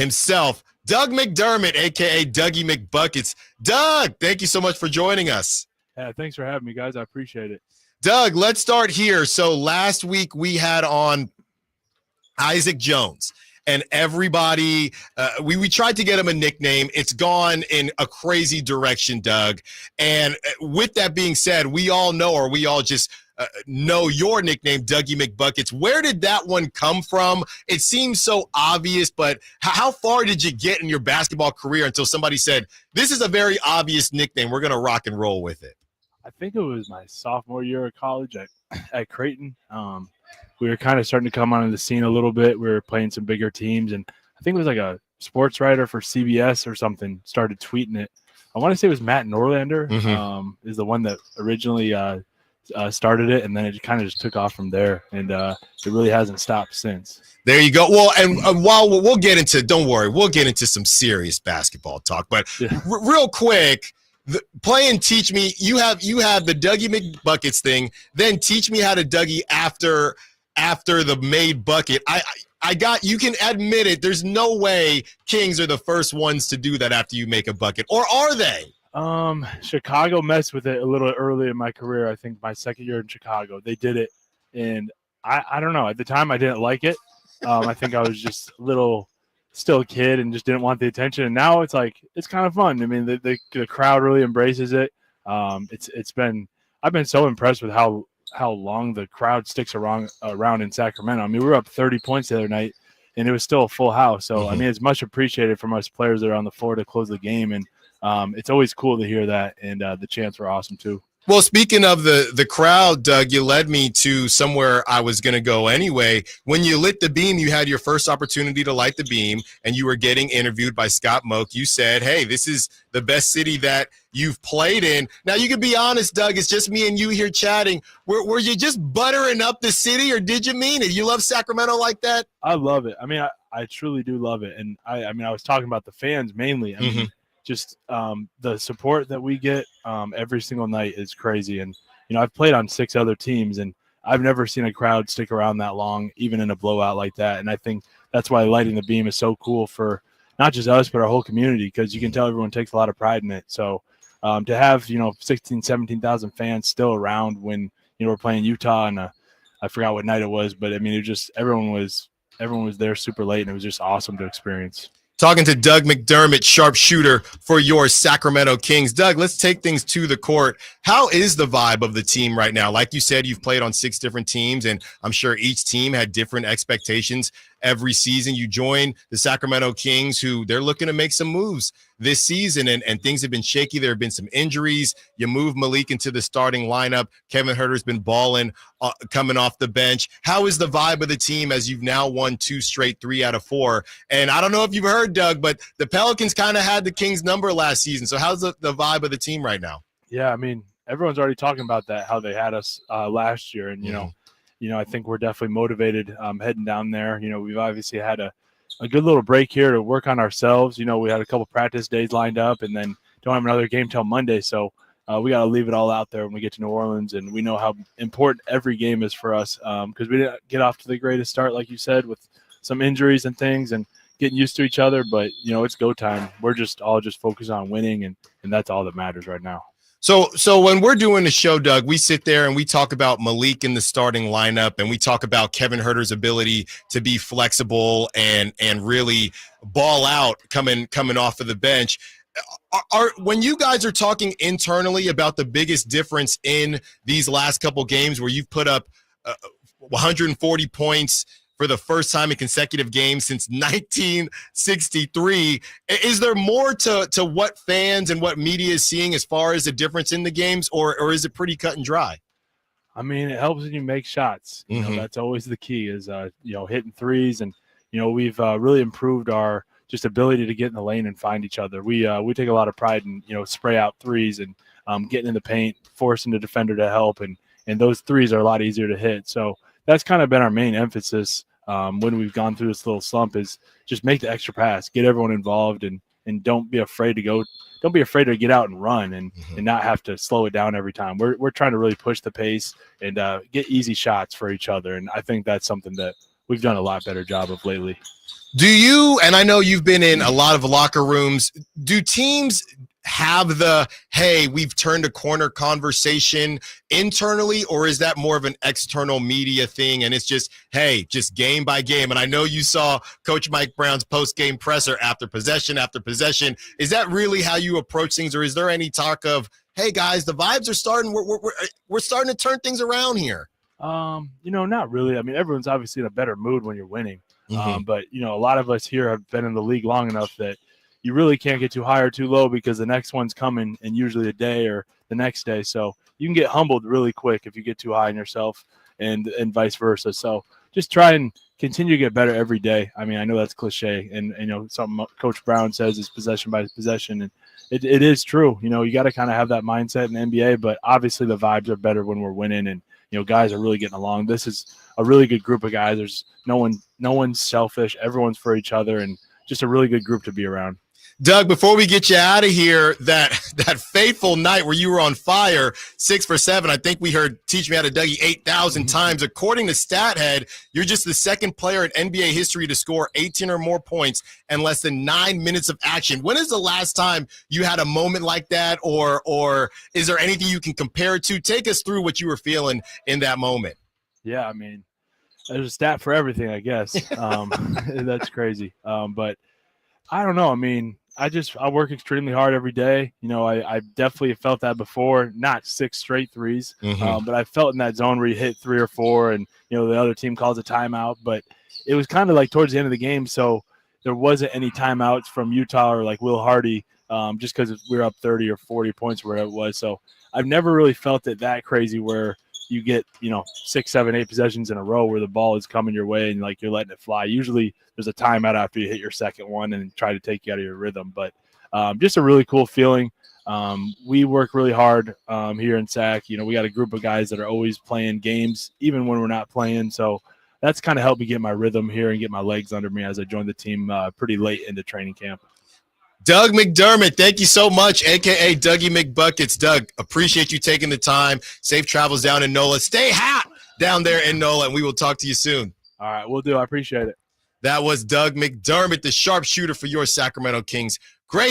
himself, Doug McDermott, a.k.a. Dougie McBuckets. Doug, thank you so much for joining us. Yeah, thanks for having me, guys. I appreciate it. Doug, let's start here. So last week we had on Isaac Jones, and everybody, we tried to get him a nickname. It's gone in a crazy direction, Doug. And with that being said, we all know, or we all just know your nickname, Dougie McBuckets. Where did that one come from? It seems so obvious, but how far did you get in your basketball career until somebody said, this is a very obvious nickname, we're going to rock and roll with it? I think it was my sophomore year of college at Creighton. We were kind of starting to come onto the scene a little bit. We were playing some bigger teams, and I think it was like a sports writer for CBS or something started tweeting it. I want to say it was Matt Norlander is the one that originally started it, and then it kind of just took off from there, and it really hasn't stopped since. There you go. Well, and while we'll get into, don't worry, we'll get into some serious basketball talk, but real quick, play and teach me. You have the Dougie McBuckets thing, then teach me how to Dougie after the made bucket. I got, you can admit it, there's no way Kings are the first ones to do that after you make a bucket, or are they? Chicago messed with it a little early in my career. I think my second year in Chicago, they did it, and I don't know. At the time, I didn't like it. I think I was just still a kid and just didn't want the attention. And now it's like, it's kind of fun. I mean, the crowd really embraces it. I've been so impressed with how long the crowd sticks around in Sacramento. I mean, we were up 30 points the other night, and it was still a full house. So, I mean, it's much appreciated from us players that are on the floor to close the game. And it's always cool to hear that. And the chants were awesome too. Well, speaking of the crowd, Doug, you led me to somewhere I was going to go anyway. When you lit the beam, you had your first opportunity to light the beam, and you were getting interviewed by Scott Moak. You said, hey, this is the best city that you've played in. Now, you can be honest, Doug, it's just me and you here chatting. Were you just buttering up the city, or did you mean it? You love Sacramento like that? I love it. I mean, I truly do love it. And I mean, I was talking about the fans mainly. I mean, just the support that we get every single night is crazy. And, you know, I've played on 6 other teams, and I've never seen a crowd stick around that long, even in a blowout like that. And I think that's why lighting the beam is so cool for not just us, but our whole community, because you can tell everyone takes a lot of pride in it. So to have, 16, 17,000 fans still around when, we're playing Utah, and I forgot what night it was, but I mean, it just, everyone was there super late, and it was just awesome to experience. Talking to Doug McDermott, sharpshooter for your Sacramento Kings. Doug, let's take things to the court. How is the vibe of the team right now? Like you said, you've played on 6 different teams, and I'm sure each team had different expectations every season. You join the Sacramento Kings, who they're looking to make some moves this season, and things have been shaky. There have been some injuries. You move Malik into the starting lineup. Kevin Huerter's been balling coming off the bench. How is the vibe of the team as you've now won 2 straight, 3 out of 4? And I don't know if you've heard, Doug, but the Pelicans kind of had the Kings number last season. So how's the vibe of the team right now? Yeah, I mean, everyone's already talking about that, how they had us last year. And, I think we're definitely motivated heading down there. We've obviously had a good little break here to work on ourselves. We had a couple practice days lined up, and then don't have another game till Monday. So we got to leave it all out there when we get to New Orleans. And we know how important every game is for us because we didn't get off to the greatest start, like you said, with some injuries and things and getting used to each other. But, it's go time. We're just focused on winning, and that's all that matters right now. So when we're doing the show, Doug, we sit there and we talk about Malik in the starting lineup, and we talk about Kevin Huerter's ability to be flexible and really ball out coming off of the bench. When you guys are talking internally about the biggest difference in these last couple games where you've put up 140 points for the first time in consecutive games since 1963. Is there more to what fans and what media is seeing as far as the difference in the games, or is it pretty cut and dry? I mean, it helps when you make shots. That's always the key is, hitting threes. And, we've really improved our just ability to get in the lane and find each other. We take a lot of pride in, spray out threes and getting in the paint, forcing the defender to help. And those threes are a lot easier to hit. So that's kind of been our main emphasis when we've gone through this little slump is just make the extra pass, get everyone involved, and don't be afraid to get out and run and not have to slow it down every time. We're trying to really push the pace and get easy shots for each other. And I think that's something that we've done a lot better job of lately. Do you, and I know you've been in a lot of locker rooms, do teams have the, hey, we've turned a corner conversation internally, or is that more of an external media thing and it's just, hey, just game by game? And I know you saw Coach Mike Brown's post-game presser after possession after possession. Is that really how you approach things, or is there any talk of, hey, guys, the vibes are starting, we're starting to turn things around here? Not really. I mean, everyone's obviously in a better mood when you're winning. But, a lot of us here have been in the league long enough that you really can't get too high or too low because the next one's coming, and usually a day or the next day. So you can get humbled really quick if you get too high on yourself, and vice versa. So just try and continue to get better every day. I mean, I know that's cliche, and something Coach Brown says is possession by possession, and it is true. You got to kind of have that mindset in the NBA, but obviously the vibes are better when we're winning, and guys are really getting along. This is a really good group of guys. There's no one's selfish. Everyone's for each other, and just a really good group to be around. Doug, before we get you out of here, that fateful night where you were on fire, 6 for 7, I think we heard Teach Me How to Dougie 8,000 times. According to StatHead, you're just the second player in NBA history to score 18 or more points in less than 9 minutes of action. When is the last time you had a moment like that, or is there anything you can compare it to? Take us through what you were feeling in that moment. Yeah, I mean, there's a stat for everything, I guess. That's crazy. But I don't know. I mean, I work extremely hard every day. I definitely have felt that before, not 6 straight threes, but I felt in that zone where you hit 3 or 4 and, the other team calls a timeout. But it was kind of like towards the end of the game, so there wasn't any timeouts from Utah or like Will Hardy just because we were up 30 or 40 points or whatever it was. So I've never really felt it that crazy where you get 6, 7, 8 possessions in a row where the ball is coming your way and like you're letting it fly. Usually there's a timeout after you hit your second one and try to take you out of your rhythm. But just a really cool feeling. We work really hard here in Sac. We got a group of guys that are always playing games even when we're not playing. So that's kind of helped me get my rhythm here and get my legs under me as I joined the team pretty late into training camp. Doug McDermott, thank you so much, a.k.a. Dougie McBuckets. Doug, appreciate you taking the time. Safe travels down in NOLA. Stay hot down there in NOLA, and we will talk to you soon. All right, we'll do. I appreciate it. That was Doug McDermott, the sharpshooter for your Sacramento Kings.